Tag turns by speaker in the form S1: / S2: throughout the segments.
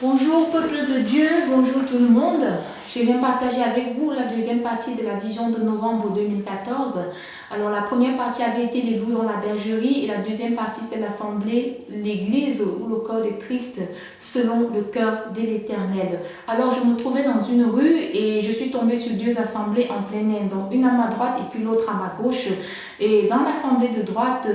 S1: Bonjour peuple de Dieu, bonjour tout le monde. Je viens partager avec vous la deuxième partie de la vision de novembre 2014. Alors la première partie avait été les loups dans la bergerie et la deuxième partie c'est l'assemblée, l'église ou le corps de Christ selon le cœur de l'Éternel. Alors je me trouvais dans une rue et je suis tombée sur deux assemblées en plein air, donc une à ma droite et puis l'autre à ma gauche. Et dans l'assemblée de droite,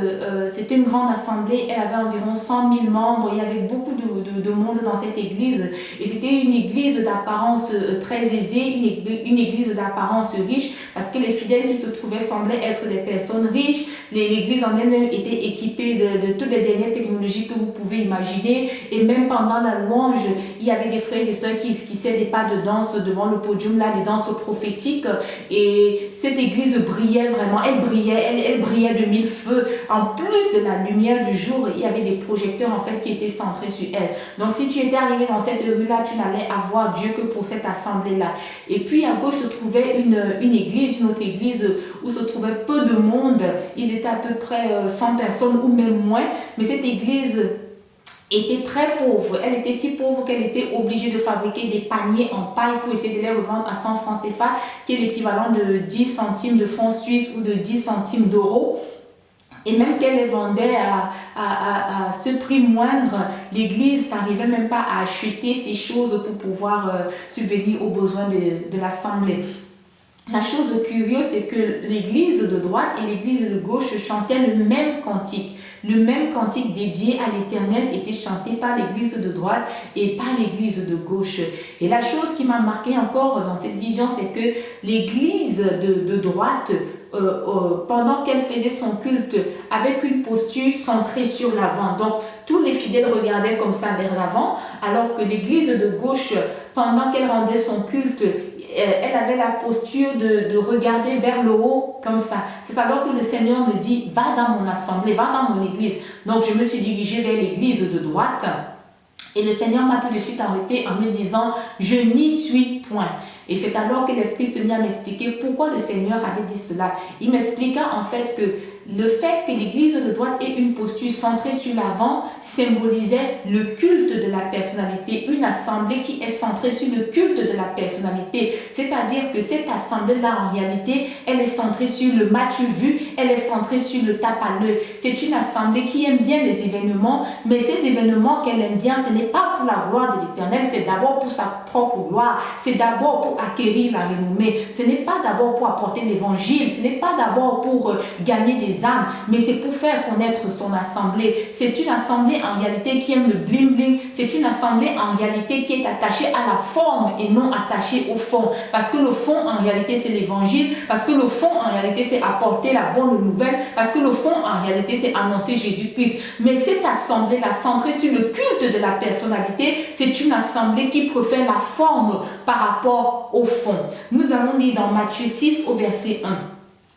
S1: c'était une grande assemblée, elle avait environ 100 000 membres, il y avait beaucoup de monde dans cette église et c'était une église d'apparence très aisée, une église d'apparence riche parce que les fidèles qui se trouvaient semblaient être des personnes riches. L'église en elle-même était équipée de toutes les dernières technologies que vous pouvez imaginer et même pendant la louange, il y avait des frères et sœurs qui esquissaient des pas de danse devant le podium, là, des danses prophétiques et cette église brillait vraiment, elle brillait de mille feux. En plus de la lumière du jour, il y avait des projecteurs en fait qui étaient centrés sur elle. Donc si tu étais arrivé dans cette rue-là, tu n'allais avoir Dieu que pour cette assemblée-là. Et puis à gauche se trouvait une église, une autre église où se trouvait peu de monde. Ils étaient à peu près 100 personnes ou même moins. Mais cette église était très pauvre. Elle était si pauvre qu'elle était obligée de fabriquer des paniers en paille pour essayer de les revendre à 100 francs CFA, qui est l'équivalent de 10 centimes de francs suisses ou de 10 centimes d'euros. Et même qu'elle les vendait à ce prix moindre, l'église n'arrivait même pas à acheter ces choses pour pouvoir subvenir aux besoins de l'assemblée. La chose curieuse, c'est que l'église de droite et l'église de gauche chantaient le même cantique. Le même cantique dédié à l'Éternel était chanté par l'église de droite et par l'église de gauche. Et la chose qui m'a marqué encore dans cette vision, c'est que l'église de droite, pendant qu'elle faisait son culte, avec une posture centrée sur l'avant. Donc, tous les fidèles regardaient comme ça vers l'avant, alors que l'église de gauche, pendant qu'elle rendait son culte, elle avait la posture de regarder vers le haut comme ça. C'est alors que le Seigneur me dit, va dans mon assemblée, va dans mon église. Donc je me suis dirigée vers l'église de droite et le Seigneur m'a tout de suite arrêté en me disant, je n'y suis point. Et c'est alors que l'Esprit se mit à m'expliquer pourquoi le Seigneur avait dit cela. Il m'expliqua en fait que le fait que l'église de droite ait une posture centrée sur l'avant symbolisait le culte de la personnalité, une assemblée qui est centrée sur le culte de la personnalité. C'est-à-dire que cette assemblée-là, en réalité, elle est centrée sur le m'as-tu vu, elle est centrée sur le tape à l'œil. C'est une assemblée qui aime bien les événements, mais ces événements qu'elle aime bien, ce n'est pas pour la gloire de l'Éternel, c'est d'abord pour sa propre gloire, c'est d'abord pour acquérir la renommée, ce n'est pas d'abord pour apporter l'évangile, ce n'est pas d'abord pour gagner des âmes, mais c'est pour faire connaître son assemblée. C'est une assemblée en réalité qui aime le bling bling, c'est une assemblée en réalité qui est attachée à la forme et non attachée au fond, parce que le fond en réalité c'est l'évangile, parce que le fond en réalité c'est apporter la bonne nouvelle, parce que le fond en réalité c'est annoncer Jésus-Christ. Mais cette assemblée là centrée sur le culte de la personnalité, c'est une assemblée qui préfère la forme par rapport au fond. Nous allons lire dans Matthieu 6 au verset 1.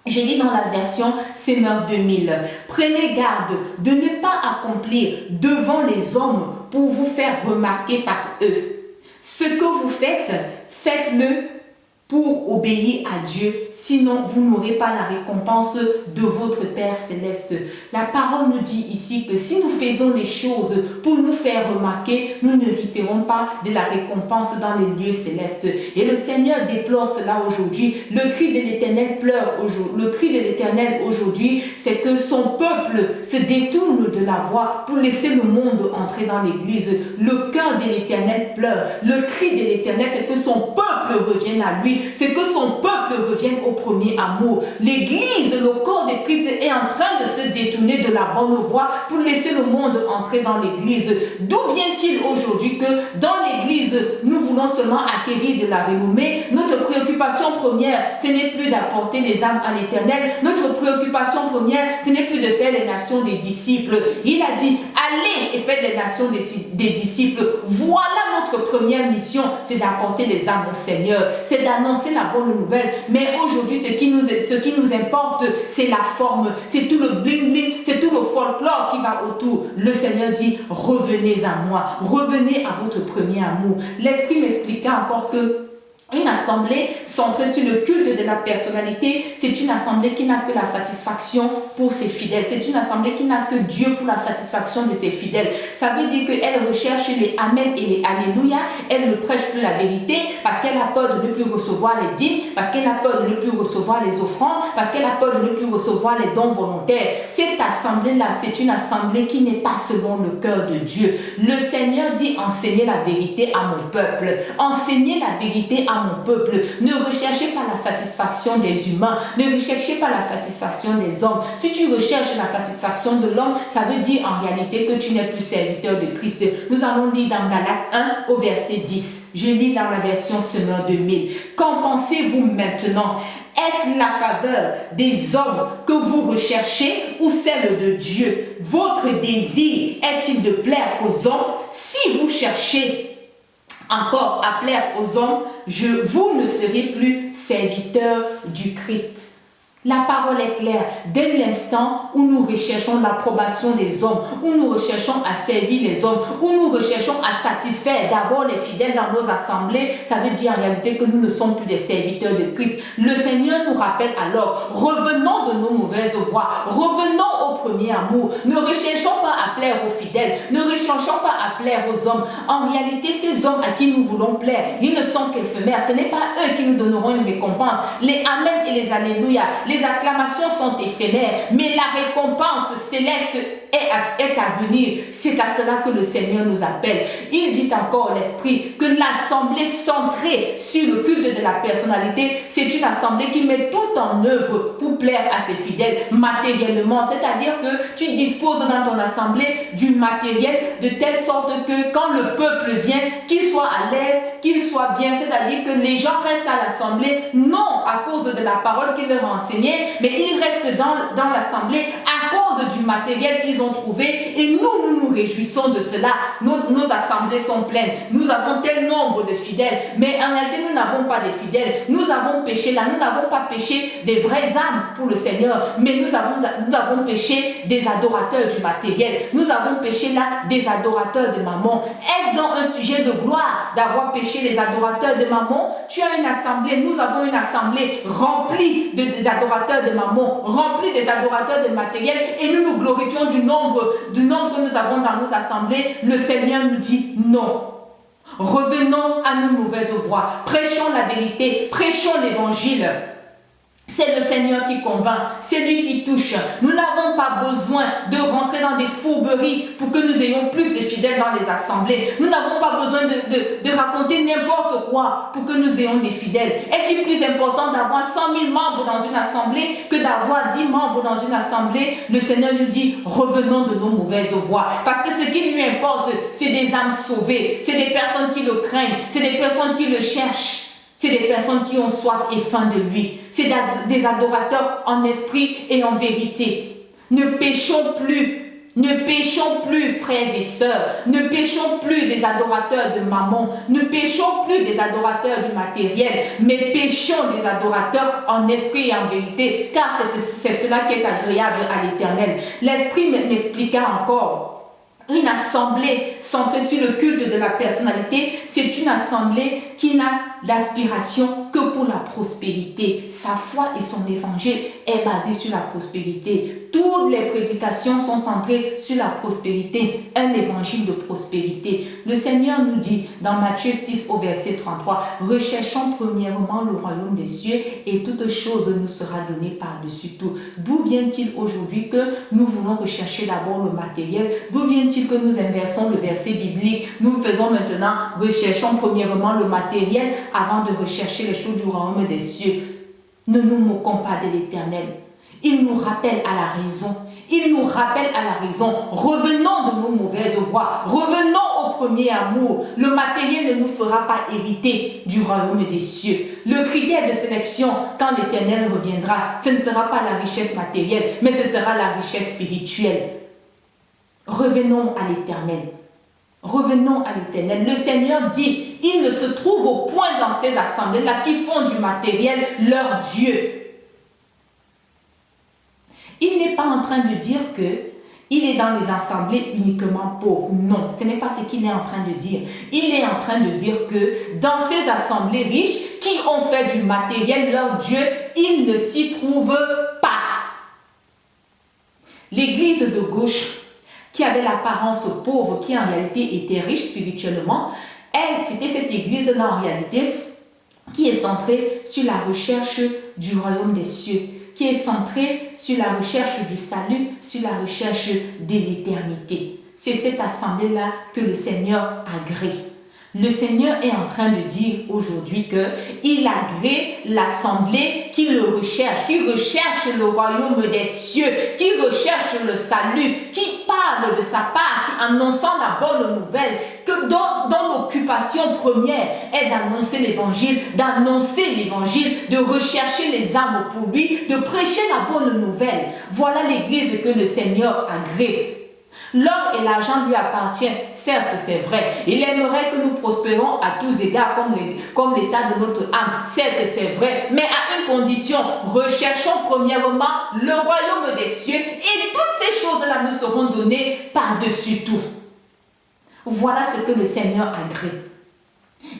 S1: Je lis dans la version Semeur 2000. Prenez garde de ne pas accomplir devant les hommes pour vous faire remarquer par eux. Ce que vous faites, faites-le pour obéir à Dieu, sinon vous n'aurez pas la récompense de votre Père Céleste. La parole nous dit ici que si nous faisons les choses pour nous faire remarquer, nous n'hériterons pas de la récompense dans les lieux célestes. Et le Seigneur déplore cela aujourd'hui. Le cri de l'Éternel pleure aujourd'hui. Le cri de l'Éternel aujourd'hui, c'est que son peuple se détourne de la voie pour laisser le monde entrer dans l'église. Le cœur de l'Éternel pleure. Le cri de l'Éternel, c'est que son peuple revienne à lui. C'est que son peuple revienne au premier amour. L'église, le corps de Christ est en train de se détourner de la bonne voie pour laisser le monde entrer dans l'église. D'où vient-il aujourd'hui que dans l'église, nous voulons seulement acquérir de la renommée? Notre préoccupation première, ce n'est plus d'apporter les âmes à l'Éternel. Notre préoccupation première, ce n'est plus de faire les nations des disciples. Il a dit, allez et faites les nations des disciples. Voilà notre première mission, c'est d'apporter les âmes au Seigneur. C'est d'annoncer la bonne nouvelle. Mais aujourd'hui, ce qui nous importe, c'est la forme, c'est tout le bling bling, c'est tout le folklore qui va autour. Le Seigneur dit, revenez à moi, revenez à votre premier amour. L'Esprit m'expliqua encore que Une assemblée centrée sur le culte de la personnalité, c'est une assemblée qui n'a que la satisfaction pour ses fidèles. C'est une assemblée qui n'a que Dieu pour la satisfaction de ses fidèles. Ça veut dire qu'elle recherche les Amen et les Alléluia. Elle ne prêche plus la vérité parce qu'elle a peur de ne plus recevoir les dîmes, parce qu'elle a peur de ne plus recevoir les offrandes, parce qu'elle a peur de ne plus recevoir les dons volontaires. Cette assemblée-là, c'est une assemblée qui n'est pas selon le cœur de Dieu. Le Seigneur dit: enseignez la vérité à mon peuple. Enseignez la vérité à mon peuple. Ne recherchez pas la satisfaction des humains. Ne recherchez pas la satisfaction des hommes. Si tu recherches la satisfaction de l'homme, ça veut dire en réalité que tu n'es plus serviteur de Christ. Nous allons lire dans Galates 1 au verset 10. Je lis dans la version Semeur 2000. Qu'en pensez-vous maintenant? Est-ce la faveur des hommes que vous recherchez ou celle de Dieu? Votre désir est-il de plaire aux hommes? Si vous cherchez encore à plaire aux hommes, vous ne serez plus serviteurs du Christ. La parole est claire. Dès l'instant où nous recherchons l'approbation des hommes, où nous recherchons à servir les hommes, où nous recherchons à satisfaire d'abord les fidèles dans nos assemblées, ça veut dire en réalité que nous ne sommes plus des serviteurs de Christ. Le Seigneur nous rappelle alors: revenons de nos mauvaises voies, revenons au premier amour. Ne recherchons pas à plaire aux fidèles, ne recherchons pas à plaire aux hommes. En réalité, ces hommes à qui nous voulons plaire, ils ne sont qu'éphémères. Ce n'est pas eux qui nous donneront une récompense. Les Amen et les Alléluia, les acclamations sont éphémères, mais la récompense céleste est à venir. C'est à cela que le Seigneur nous appelle. Il dit encore, l'Esprit, que l'assemblée centrée sur le culte de la personnalité, c'est une assemblée qui met tout en œuvre pour plaire à ses fidèles matériellement. C'est-à-dire que tu disposes dans ton assemblée du matériel de telle sorte que quand le peuple vient, qu'il soit à l'aise, qu'il soit bien. C'est-à-dire que les gens restent à l'assemblée, non à cause de la parole qu'il leur a enseignée, mais ils restent dans l'assemblée à cause du matériel qu'ils ont trouvé. Et nous réjouissons de cela. Nos assemblées sont pleines. Nous avons tel nombre de fidèles, mais en réalité nous n'avons pas de fidèles. Nous avons péché là. Nous n'avons pas péché des vraies âmes pour le Seigneur, mais nous avons péché des adorateurs du matériel. Nous avons péché là des adorateurs de mammon. Est-ce donc un sujet de gloire d'avoir péché les adorateurs de mammon? Tu as une assemblée, nous avons une assemblée remplie des adorateurs de mammon, remplie des adorateurs de matériel, et nous nous glorifions du nombre que nous avons dans nos assemblées. Le Seigneur nous dit non. Revenons à nos mauvaises voies. Prêchons la vérité, prêchons l'évangile. C'est le Seigneur qui convainc, c'est lui qui touche. Nous n'avons pas besoin de rentrer dans des fourberies pour que nous ayons plus de fidèles dans les assemblées. Nous n'avons pas besoin de raconter n'importe quoi pour que nous ayons des fidèles. Est-il plus important d'avoir 100 000 membres dans une assemblée que d'avoir 10 membres dans une assemblée? Le Seigneur nous dit: revenons de nos mauvaises voies. Parce que ce qui lui importe, c'est des âmes sauvées, c'est des personnes qui le craignent, c'est des personnes qui le cherchent. C'est des personnes qui ont soif et faim de lui. C'est des adorateurs en esprit et en vérité. Ne péchons plus. Ne péchons plus, frères et sœurs. Ne péchons plus des adorateurs de mammon. Ne péchons plus des adorateurs du matériel. Mais péchons des adorateurs en esprit et en vérité. Car c'est cela qui est agréable à l'Éternel. L'Esprit m'expliqua encore. Une assemblée centrée sur le culte de la personnalité, c'est une assemblée qui n'a l'aspiration que pour la prospérité. Sa foi et son évangile est basé sur la prospérité. Toutes les prédications sont centrées sur la prospérité, un évangile de prospérité. Le Seigneur nous dit dans Matthieu 6 au verset 33, « Recherchons premièrement le royaume des cieux et toute chose nous sera donnée par-dessus tout. » D'où vient-il aujourd'hui que nous voulons rechercher d'abord le matériel? D'où vient-il que nous inversons le verset biblique? Nous faisons maintenant, recherchons premièrement le matériel avant de rechercher les choses du royaume des cieux. Ne nous moquons pas de l'Éternel. Il nous rappelle à la raison. Il nous rappelle à la raison. Revenons de nos mauvaises voies. Revenons au premier amour. Le matériel ne nous fera pas hériter du royaume des cieux. Le critère de sélection, quand l'Éternel reviendra, ce ne sera pas la richesse matérielle, mais ce sera la richesse spirituelle. Revenons à l'Éternel. Revenons à l'Éternel. Le Seigneur dit, il ne se trouve au point dans ces assemblées-là qui font du matériel leur Dieu. Il n'est pas en train de dire que il est dans les assemblées uniquement pauvres. Non, ce n'est pas ce qu'il est en train de dire. Il est en train de dire que dans ces assemblées riches qui ont fait du matériel leur Dieu, il ne s'y trouve pas. L'église de gauche, qui avait l'apparence pauvre, qui en réalité était riche spirituellement, c'était cette église-là en réalité qui est centrée sur la recherche du royaume des cieux, qui est centrée sur la recherche du salut, sur la recherche de l'éternité. C'est cette assemblée-là que le Seigneur agrée. Le Seigneur est en train de dire aujourd'hui qu'il agrée l'assemblée qui le recherche, qui recherche le royaume des cieux, qui recherche le salut, qui parle de sa part, qui annonçant la bonne nouvelle, que dont l'occupation première est d'annoncer l'évangile, de rechercher les âmes pour lui, de prêcher la bonne nouvelle. Voilà l'église que le Seigneur agrée. L'or et l'argent lui appartiennent, certes c'est vrai. Il aimerait que nous prospérons à tous égards comme l'état de notre âme, certes c'est vrai. Mais à une condition, recherchons premièrement le royaume des cieux et toutes ces choses-là nous seront données par-dessus tout. Voilà ce que le Seigneur agrée.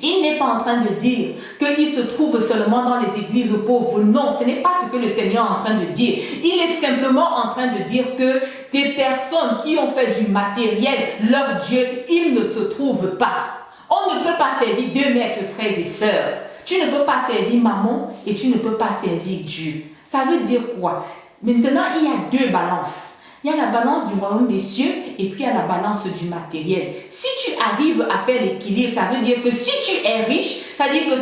S1: Il n'est pas en train de dire qu'il se trouve seulement dans les églises pauvres. Non, ce n'est pas ce que le Seigneur est en train de dire. Il est simplement en train de dire que des personnes qui ont fait du matériel, leur Dieu, il ne se trouve pas. On ne peut pas servir deux maîtres, frères et sœurs. Tu ne peux pas servir maman et tu ne peux pas servir Dieu. Ça veut dire quoi? Maintenant, il y a deux balances. Il y a la balance du royaume des cieux et puis il y a la balance du matériel. Si tu arrives à faire l'équilibre, ça veut dire que si tu es riche, ça veut dire que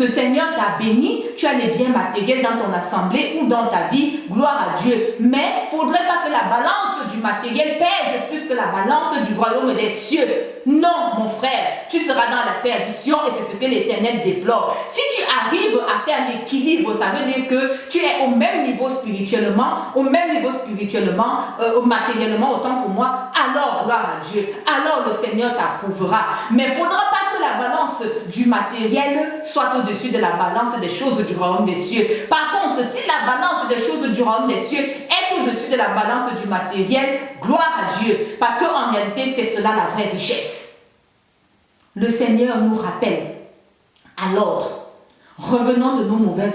S1: le Seigneur t'a béni, tu as les biens matériels dans ton assemblée ou dans ta vie, gloire à Dieu. Mais il ne faudrait pas que la balance du matériel pèse plus que la balance du royaume des cieux. Non, mon frère, tu seras dans la perdition et c'est ce que l'Éternel déplore. Si tu arrives à faire l'équilibre, ça veut dire que tu es au même niveau spirituellement, matériellement autant que moi, alors gloire à Dieu, alors le Seigneur t'approuvera. Mais il ne faudra pas que la balance du matériel soit au-dessus de la balance des choses du royaume des cieux. Par contre, si la balance des choses du royaume des cieux est au-dessus de la balance du matériel, gloire à Dieu, parce qu'en réalité, c'est cela la vraie richesse. Le Seigneur nous rappelle à l'ordre. Revenons de nos mauvaises